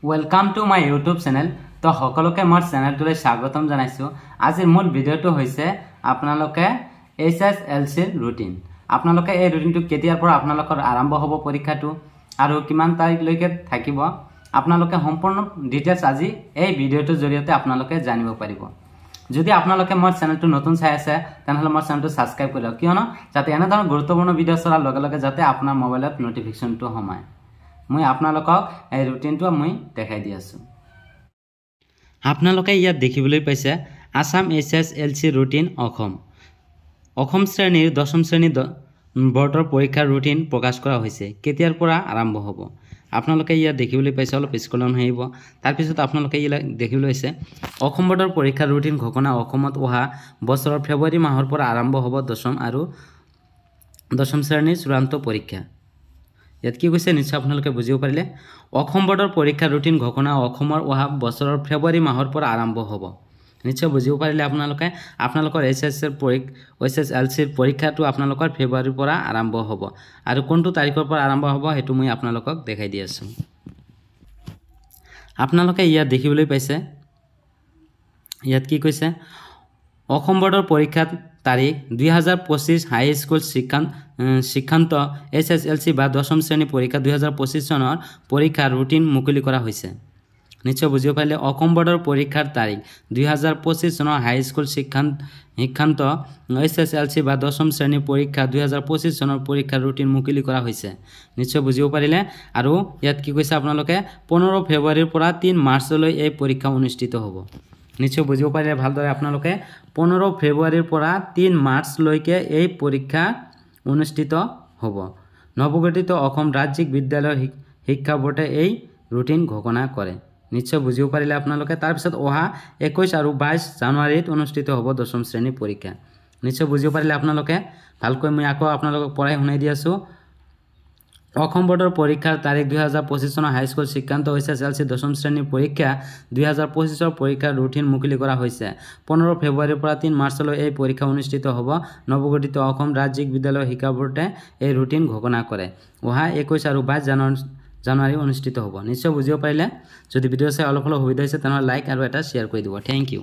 Welcome to my YouTube channel. তো সকলোকে মোৰ চেনেলটোলৈ স্বাগতম জনাইছো। আজিৰ মূল ভিডিঅ'টো হৈছে আপোনালোকে SSLC ৰুটিন। আপোনালোকে এই ৰুটিনটো কেতিয়াৰ পৰা আপোনালোকৰ আৰম্ভ হ'ব পৰীক্ষাটো আৰু কিমান তাৰিখলৈকে থাকিব আপোনালোকে সম্পূৰ্ণ ডিটেইলছ আজি এই ভিডিঅ'টোৰ জৰিয়তে আপোনালোকে জানিব পাৰিব। যদি আপোনালোকে মোৰ চেনেলটো নতুন চাই আছে তেনহলে মোৰ চেনেলটো সাবস্ক্ৰাইব কৰি লওক কিয়নো যাতে এনে ধৰণৰ গুৰুত্বপূৰ্ণ ভিডিঅ' চলাৰ লগে লগে যাতে আপোনাৰ মোবাইলত নটিফিকেশনটো সোমায়। মই আপোনালোকক এই ৰুটিনটো মই দেখাই দি আছো। আপোনালোকে ইয়াত দেখিবলৈ পাইছে আসাম SSLC ৰুটিন অসম শ্ৰেণীৰ 10ম শ্ৰেণীৰ বৰ্ডৰ পৰীক্ষাৰ ৰুটিন প্ৰকাশ কৰা হৈছে। কেতিয়াৰ পৰা আৰম্ভ হ'ব আপোনালোকে ইয়াত দেখিবলৈ পাইছে। অলপ স্ক্ৰল আহিব। তাৰ পিছত আপোনালোকে ইয়াত দেখিবলৈ পাইছে অসম বৰ্ডৰ পৰীক্ষাৰ ৰুটিন ঘোষণা। অসমত অহা বছৰৰ ফেব্ৰুৱাৰী মাহৰ পৰা আৰম্ভ হ'ব 10ম আৰু 10ম শ্ৰেণীৰ চূড়ান্ত পৰীক্ষা। ইয়াত কি কৈছে নিশ্চয় আপোনালোকে বুজিব পাৰিলে। অসম বৰ্ডৰ পৰীক্ষাৰ ৰুটিন ঘোষণা অসমৰ অহা বছৰৰ ফেব্ৰুৱাৰী মাহৰ পৰা আৰম্ভ হ'ব। নিশ্চয় বুজিব পাৰিলে আপোনালোকৰ SSLCৰ পৰীক্ষাটো আপোনালোকৰ ফেব্ৰুৱাৰীৰ পৰা আৰম্ভ হ'ব আৰু কোনটো তাৰিখৰ পৰা আৰম্ভ হ'ব সেইটো মই আপোনালোকক দেখাই দি আছো। আপোনালোকে ইয়াত দেখিবলৈ পাইছে ইয়াত কি কৈছে অসম বৰ্ডৰ পৰীক্ষাৰ তাৰিখ 2025 হাই স্কুল শিক্ষান্ত SSLC বা 10ম শ্ৰেণী পৰীক্ষা 2025 চনৰ পৰীক্ষাৰ ৰুটিন মুকলি কৰা হৈছে। নিশ্চয় বুজিব পাৰিলে অসম বৰ্ডৰ পৰীক্ষাৰ তাৰিখ 2025 চনৰ হাই স্কুল শিক্ষান্ত SSLC বা 10ম শ্ৰেণী পৰীক্ষা 2025 চনৰ পৰীক্ষাৰ ৰুটিন মুকলি কৰা হৈছে। নিশ্চয় বুজিব পাৰিলে। আৰু ইয়াত কি কৈছে আপোনালোকে 15 ফেব্ৰুৱাৰীৰ পৰা 3 মাৰ্চলৈ এই পৰীক্ষা অনুষ্ঠিত হ'ব। নিশ্চয় বুজিব পাৰিলে ভালদৰে আপোনালোকে 15 ফেব্ৰুৱাৰীৰ পৰা 3 মাৰ্চলৈকে এই পৰীক্ষা অনুষ্ঠিত হ'ব। নৱগঠিত অসম ৰাজ্যিক বিদ্যালয় শিক্ষা বোৰ্ডে এই ৰুটিন ঘোষণা কৰে। নিশ্চয় বুজিব পাৰিলে আপোনালোকে। তাৰ পিছত অহা 21 আৰু 22 জানুৱাৰীত অনুষ্ঠিত হ'ব 10ম শ্ৰেণীৰ পৰীক্ষা। নিশ্চয় বুজিব পাৰিলে আপোনালোকে। ভালকৈ মই আকৌ আপোনালোকক পঢ়াই শুনাই দি আছো। অসম বৰ্ডৰ পৰীক্ষাৰ তাৰিখ 2025 চনৰ হাই স্কুল শিক্ষান্ত SSLC 10ম শ্ৰেণীৰ পৰীক্ষা 2025 পৰীক্ষাৰ ৰুটিন মুকলি কৰা হৈছে। 15 ফেব্ৰুৱাৰীৰ পৰা 3 মাৰ্চলৈ এই পৰীক্ষা অনুষ্ঠিত হ'ব। নৱগঠিত অসম ৰাজ্যিক বিদ্যালয় শিক্ষা বোৰ্ডে এই ৰুটিন ঘোষণা কৰে। অহা 21 আৰু 22 জানুৱাৰী অনুষ্ঠিত হ'ব। নিশ্চয় বুজিব পাৰিলে। যদি ভিডিঅ' চাই অলপ সুবিধা হৈছে তেনেহ'লে লাইক আৰু এটা শ্বেয়াৰ কৰি দিব। Thank U.